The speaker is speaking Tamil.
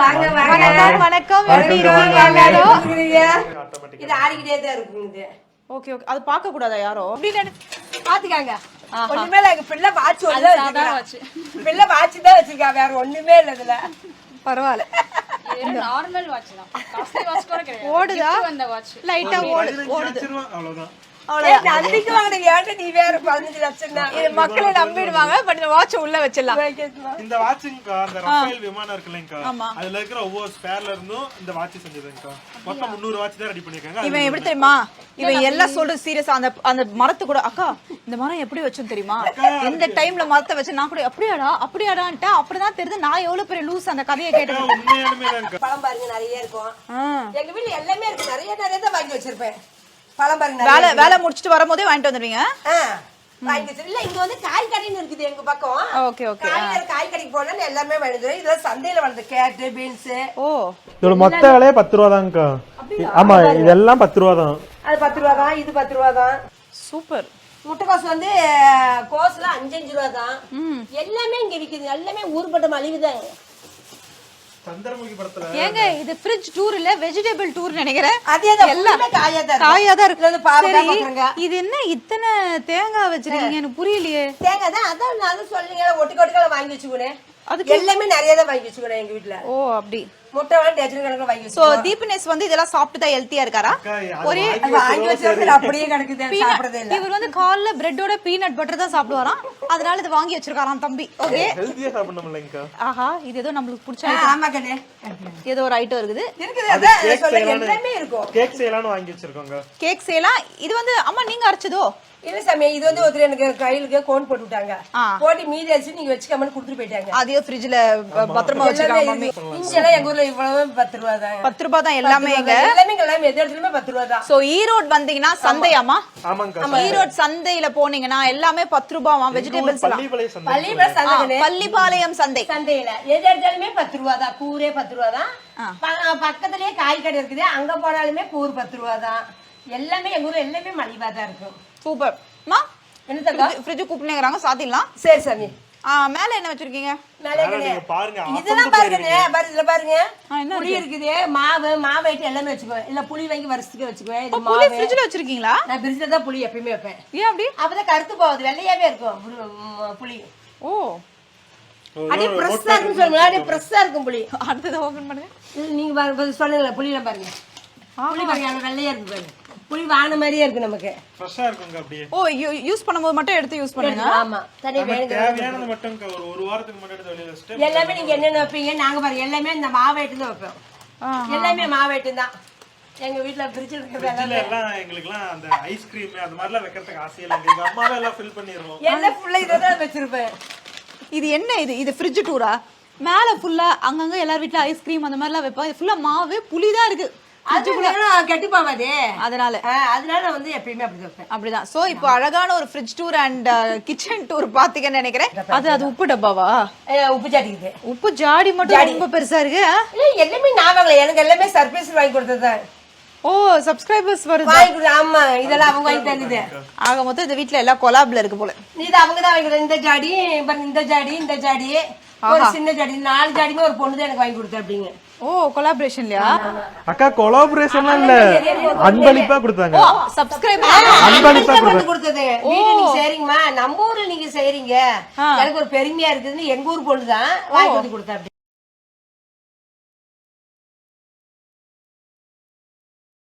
வணக்கம். எப்படி இருக்கீங்க? இது ஆடிக்கிட்டே தான் இருக்குங்க. Okay okay. அது பார்க்க கூடாதா யாரோ? பாத்துக்காங்க. ஒண்ணுமே இல்ல. எங்க பிள்ளை வாட்ச் ஒண்ணு வச்சிருக்கா. பிள்ளை வாட்ச் தான் வச்சிருக்கா. வேற ஒண்ணுமே இல்ல இதுல. பரவாயில்ல. நார்மல் வாட்ச் தான். காஸ்ட்லி வாட்ச் கூட கிடையாது. ஓடுதா? அந்த வாட்ச் லைட்டா ஓடுது. அவ்வளவுதான். அதுக்கு வாங்குறீங்க. ஏன்டா நீ வேற 15 லட்சம் தான். இது மக்களை நம்பிடுவாங்க. பட் இந்த வாட்ச் உள்ள வச்சிடலாம். இந்த வாட்சிங்கா அந்த ரஃபேல் விமானம் இருக்குல்லங்கா. அதுல இருக்கிற ஒவ்வொரு ஸ்பேர்ல இருந்தும் இந்த வாட்ச் செஞ்சதுங்கா. மொத்தம் 300 வாட்ச் தான் ரெடி பண்ணிருக்காங்க. இவன் எப்படி தெரியுமா? இவன் எல்லாம் சொல்றது சீரியஸா. அந்த மரத்து கூட அக்கா இந்த மரம் எப்படி வச்சோம் தெரியுமா? இந்த டைம்ல மரத்தை வச்சு நான் கூட அப்படியாடான்ட்டு அப்படிதான் தெரியுது. நான் எவ்வளவு பெரிய லூஸ் அந்த கதையை கேட்டேன். உண்மையாலுமே தான்க்கா. பழம் பாருங்க நிறைய இருக்கும். எங்க வீட்ல எல்லாமே இருக்கு. நிறைய தான் வாங்கி வச்சிருப்பேன். பழம் பாருங்க. வேலை முடிச்சிட்டு வரும்போதே வாங்கிட்டு வந்துருவீங்க. இல்ல இங்க வந்து காய் கடைன்னு இருக்குது எங்க பக்கம். Okay okay. காய் கடைக்கு போனா எல்லாமே வாங்கிடுறேன். இதெல்லாம் சந்தையில வளர்ந்த கேரட் பீன்ஸ். ஓ இதோட மொத்த விலையே 10 ரூபா தான்க்கா. ஆமா இதெல்லாம் 10 ரூபா தான். அது 10 ரூபா தான். இது 10 ரூபா தான். சூப்பர். முட்டைக்கோஸ் வந்து கோஸ்ல 5 ரூபா தான். எல்லாமே இங்க விக்குது. எல்லாமே ஊர்பட்ட மலிவு தான். சந்திரமுகி படத்துல ஏங்க இது ஃப்ரிட்ஜ் டூர் இல்ல வெஜிடபிள் டூர் நினைக்கிறேன். அதேதான். எல்லாம் காயா தான் இருக்கு. இது என்ன இத்தனை தேங்காய் வச்சிருக்கீங்க? எனக்கு புரியலையே. தேங்காய் தான். அதான் நான் சொல்லுங்க ஒட்டுக்கொட்டுக்கெல்லாம் வாங்கி வச்சுக்கோனே. அதுக்கு எல்லாமே நிறைய தான் வாங்கி வச்சுக்கோனே எங்க வீட்ல. ஓ அப்படி. முட்டை வந்து டஜன் கணக்குல வாங்கி வச்சு. சோ தீபனேஷ் வந்து இதெல்லாம் சாப்பிட்டு தான் ஹெல்த்தியா இருக்காரா? ஒரே வாங்கி வச்சிருக்காரு அப்படியே கிடக்குது. சாப்பிடுறதே இல்ல. இவர் வந்து காலைல பிரெட்டோட பீனட் பட்டர் தான் சாப்பிடுவாராம். அதனால இது வாங்கி வச்சிருக்காராம் தம்பி. ஓகே ஹெல்தியா சாப்பிடணும்லங்கா. ஆஹா இது ஏதோ நமக்கு பிடிச்ச ஆமா கண்ணே. ஏதோ ஒரு ஐட்டம் இருக்குது. அதான் சொல்ல எல்லாமே இருக்கும். கேக் செய்யலாம்னு வாங்கி வச்சிருக்கோங்க. கேக் செய்யலாம். இது வந்து அம்மா நீங்க அரைச்சதோ? இல்ல சாமி இது வந்து ஒருத்தர் எனக்கு கையிலுக்கு கோன் போட்டு விட்டாங்க. போட்டு மீதி அரிசி நீங்க வச்சுக்காமன்னு கொடுத்துட்டு போயிட்டாங்க. அதையோ ஃப்ரிட்ஜ்ல பத்திரமா வச்சிருக்காங்க மம்மி. இங்கெல்லாம் எங்க ஊர்ல இவ்வளவு 10 ரூபா தான். 10 ரூபாய் தான் எல்லாமே. எல்லாமே எந்த இடத்துலயுமே 10 ரூபா தான். சோ ஈரோடு வந்தீங்கன்னா சந்தையாமா? ஆமாங்க. ஈரோடு சந்தையில போனீங்கன்னா எல்லாமே 10 ரூபாயா வெஜிடபிள்ஸ் எல்லாம். பள்ளிப்பாளையம் சந்தை. பள்ளிப்பாளையம் சந்தை. சந்தையில எந்த இடத்துலயுமே 10 ரூபா தான். கூரே 10 ரூபா தான். பக்கத்துலயே காய் கடை இருக்குது. அங்க போனாலுமே கூர் 10 ரூபா தான். எல்லாமே எங்க ஊர்ல எல்லாமே மலிவா தான் இருக்கும். சூப்பர். மா என்ன தக்கா ஃப்ரிட்ஜ் கூப்பிடுங்கறாங்க சாத்திடலாம். சரி சாமி. மேல என்ன வச்சிருக்கீங்க? மேல பாருங்க. இதெல்லாம் பாருங்க. இதுல பாருங்க. புளி இருக்குது. மாவு ஐட்டம் எல்லாமே வச்சுக்குவேன். இல்ல புளி வாங்கி வருஷத்துக்கு வச்சுக்குவேன். இது புளி ஃப்ரிட்ஜ்ல வச்சிருக்கீங்களா? நான் ஃப்ரிட்ஜ்ல தான் புளி எப்பவுமே வைப்பேன். ஏன் அப்படி? அப்பதான் கருத்து போகுது. வெள்ளையாவே இருக்கும் புளி. ஓ அப்படியே பிரஸ்ஸா இருக்கும் சொல்லுங்க. அப்படியே பிரஸ்ஸா இருக்கும் புளி. அடுத்து ஓபன் பண்ணுங்க. நீங்க பாருங்க சொல்லுங்க புளி எல்லாம் பாருங்க. புளி பாருங்க வெள்ளையா இருக்கு பாருங்க. புளி வான மாதிரியே இருக்கு நமக்கு. ஃப்ரெஷ்ஷா இருக்குங்க அப்படியே. ஓ யூஸ் பண்ணும்போது மட்டும் எடுத்து யூஸ் பண்ணுங்க. ஆமா. தனியா தேவையானது மட்டும் ஒரு வாரத்துக்கு முன்னாடி வெளிய வச்சிட்டு எல்லாமே நீங்க என்னென்ன வைப்பீங்க? நாங்க பாருங்க எல்லாமே இந்த மாவு ஐட்டம் தான் வைப்போம். எல்லாமே மாவு ஐட்டம் தான். எங்க வீட்ல ஃப்ரிட்ஜ்ல இருக்கிறது எல்லாம் எங்களுக்குலாம் அந்த ஐஸ்கிரீம் அந்த மாதிரிலாம் வைக்கிறதுக்கு ஆசை இல்ல. எங்க அம்மாவே எல்லாம் ஃபில் பண்ணிடுவோம். எல்லாம் ஃபுல்லா இத தான் வச்சிருப்பேன். இது என்ன இது ஃப்ரிட்ஜ் டூரா? மேல ஃபுல்லா அங்கங்க எல்லார் வீட்ல ஐஸ்கிரீம் அந்த மாதிரிலாம் வைப்பாங்க. ஃபுல்லா மாவு புளி தான் இருக்கு. கட்டி போவாதே. அதனால நான் வந்து எப்பயுமே அப்படி வைப்பேன். அப்படிதான். சோ இப்போ அழகான ஒரு fridge tour and kitchen tour பாத்தீங்கன்னு நினைக்கிறேன். அது உப்பு டப்பாவா? உப்பு ஜாடி இது. உப்பு ஜாடி மட்டும் ரொம்ப பெருசா இருக்கு. இல்ல எல்லாமே நான் வாங்கல. எனக்கு எல்லாமே சர்ப்ரைஸ் வாங்கி கொடுத்ததுதான். ஓ சப்ஸ்கிரைபர்ஸ் வருது. ஆமா இதெல்லாம் அவங்க வாங்கி தருது. ஆக மொத்தம் இந்த வீட்ல எல்லாம் கொலாப்ல இருக்கு போல. இது அவங்க தான் வாங்கி கொடுத்தாங்க. இந்த ஜாடி இந்த ஜாடி ஒரு சின்ன ஜாடி 4 ஜாடிமே ஒரு பொண்ணு தான் எனக்கு வாங்கி கொடுத்தா. அப்படிங்க. ஓ கொலாபரேஷன்லயா? அக்கா கொலாபரேஷன்ல இல்ல, அன்பளிப்பா கொடுத்தாங்க. சப்ஸ்கிரைபர் அன்பளிப்பா கொடுத்தது. வீட்ல நீங்க செய்றீங்கமா, நம்ம ஊர்ல நீங்க செய்றீங்க, எனக்கு ஒரு பெருமையா இருக்குதுன்னு எங்க ஊர் பொண்ணு தான் வாங்கி கொடுத்தா.